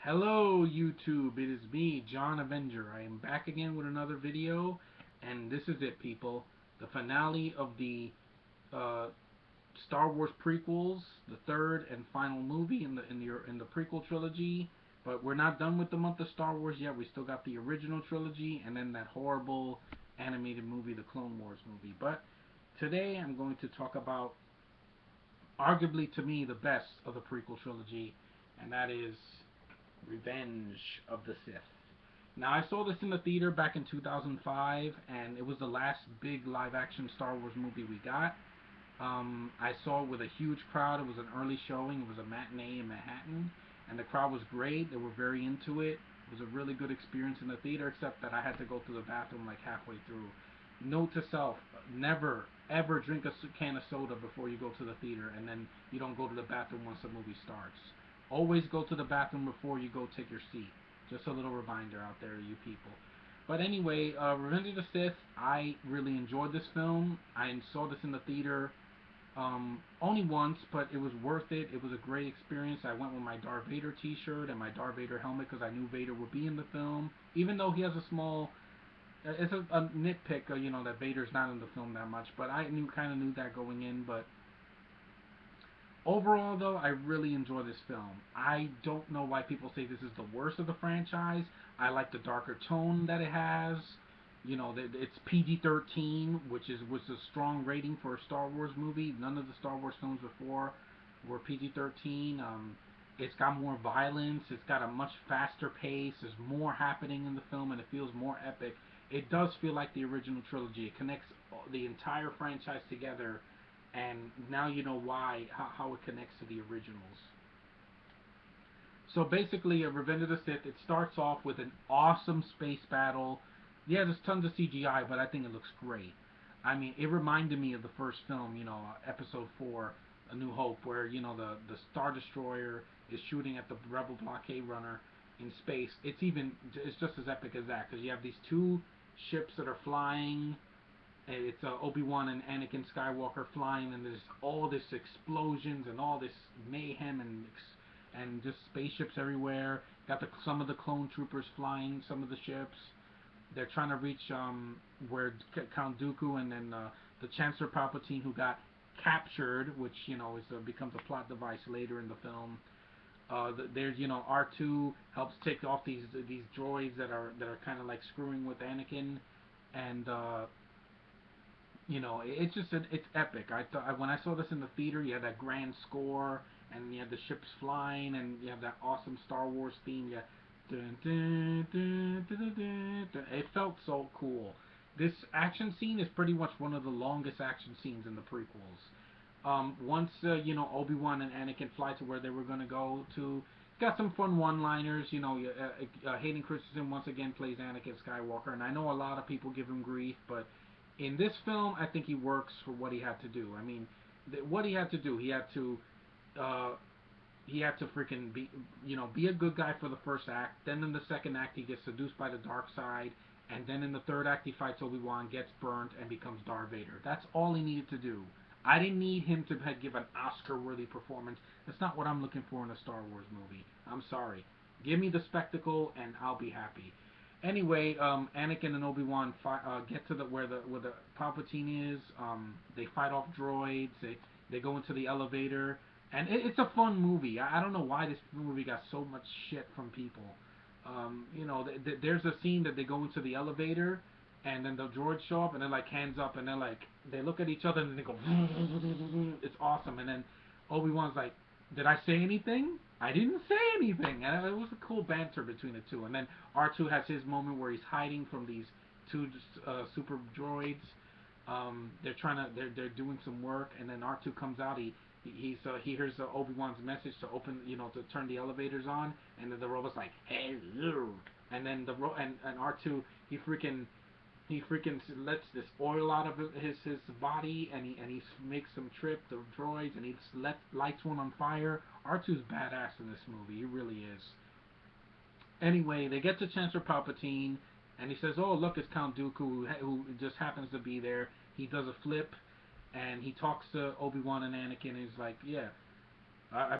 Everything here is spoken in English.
Hello YouTube, it is me, John Avenger. I am back again with another video, and this is it, people. The finale of the uh, Star Wars prequels, the third and final movie in the prequel trilogy. But we're not done with the month of Star Wars yet. We still got the original trilogy, and then that horrible animated movie, the Clone Wars movie. But today I'm going to talk about arguably to me the best of the prequel trilogy, and that is Revenge of the Sith. Now, I saw this in the theater back in 2005, and it was the last big live action Star Wars movie we got. I saw it with a huge crowd. It was an early showing, it was a matinee in Manhattan, and the crowd was great. They were very into it. It was a really good experience in the theater, except that I had to go to the bathroom like halfway through. Note to self: never ever drink a can of soda before you go to the theater, and then you don't go to the bathroom once the movie starts. Always go to the bathroom before you go take your seat. Just a little reminder out there, you people. But anyway, Revenge of the Sith, I really enjoyed this film. I saw this in the theater only once, but it was worth it. It was a great experience. I went with my Darth Vader T-shirt and my Darth Vader helmet because I knew Vader would be in the film, even though he has a small. It's a nitpick, that Vader's not in the film that much, but I kind of knew that going in. But overall, though, I really enjoy this film. I don't know why people say this is the worst of the franchise. I like the darker tone that it has. It's PG-13, which a strong rating for a Star Wars movie. None of the Star Wars films before were PG-13. It's got more violence. It's got a much faster pace. There's more happening in the film, and it feels more epic. It does feel like the original trilogy. It connects the entire franchise together, and now you know why, how it connects to the originals. So basically, Revenge of the Sith, it starts off with an awesome space battle. Yeah, there's tons of CGI, but I think it looks great. I mean, it reminded me of the first film, Episode 4, A New Hope, where, the Star Destroyer is shooting at the Rebel blockade runner in space. It's just as epic as that, because you have these two ships that are flying. It's Obi-Wan and Anakin Skywalker flying, and there's all this explosions and all this mayhem and just spaceships everywhere. Got some of the clone troopers flying some of the ships. They're trying to reach where Count Dooku and then the Chancellor Palpatine, who got captured, which becomes a plot device later in the film. There's R2 helps take off these droids that are kind of like screwing with Anakin, and it's epic. I thought when I saw this in the theater, you had that grand score, and you had the ships flying, and you have that awesome Star Wars theme. Dun, dun, dun, dun, dun, dun, dun. It felt so cool. This action scene is pretty much one of the longest action scenes in the prequels. Once Obi-Wan and Anakin fly to where they were gonna go to, got some fun one-liners. Hayden Christensen once again plays Anakin Skywalker, and I know a lot of people give him grief, but in this film, I think he works for what he had to do. I mean, what he had to do, uh, he had to freaking be a good guy for the first act. Then in the second act, he gets seduced by the dark side, and then in the third act, he fights Obi-Wan, gets burnt, and becomes Darth Vader. That's all he needed to do. I didn't need him to give an Oscar-worthy performance. That's not what I'm looking for in a Star Wars movie. I'm sorry. Give me the spectacle, and I'll be happy. Anyway, Anakin and Obi-Wan get to where the Palpatine is. They fight off droids. They go into the elevator, and it's a fun movie. I don't know why this movie got so much shit from people. There's a scene that they go into the elevator, and then the droids show up, and they're like hands up, and they're like they look at each other, and they go. It's awesome, and then Obi-Wan's like, "Did I say anything? I didn't say anything." And it was a cool banter between the two. And then R2 has his moment where he's hiding from these two super droids. They're doing some work, and then R2 comes out. He hears Obi-Wan's message to open, to turn the elevators on, and then the robot's like, "Hello," and then and R2 he freaking lets this oil out of his body, and he makes them trip the droids, and he lights one on fire. R2's badass in this movie, he really is. Anyway, they get to Chancellor Palpatine, and he says, "Oh, look, it's Count Dooku, who just happens to be there." He does a flip, and he talks to Obi-Wan and Anakin, and he's like, "Yeah,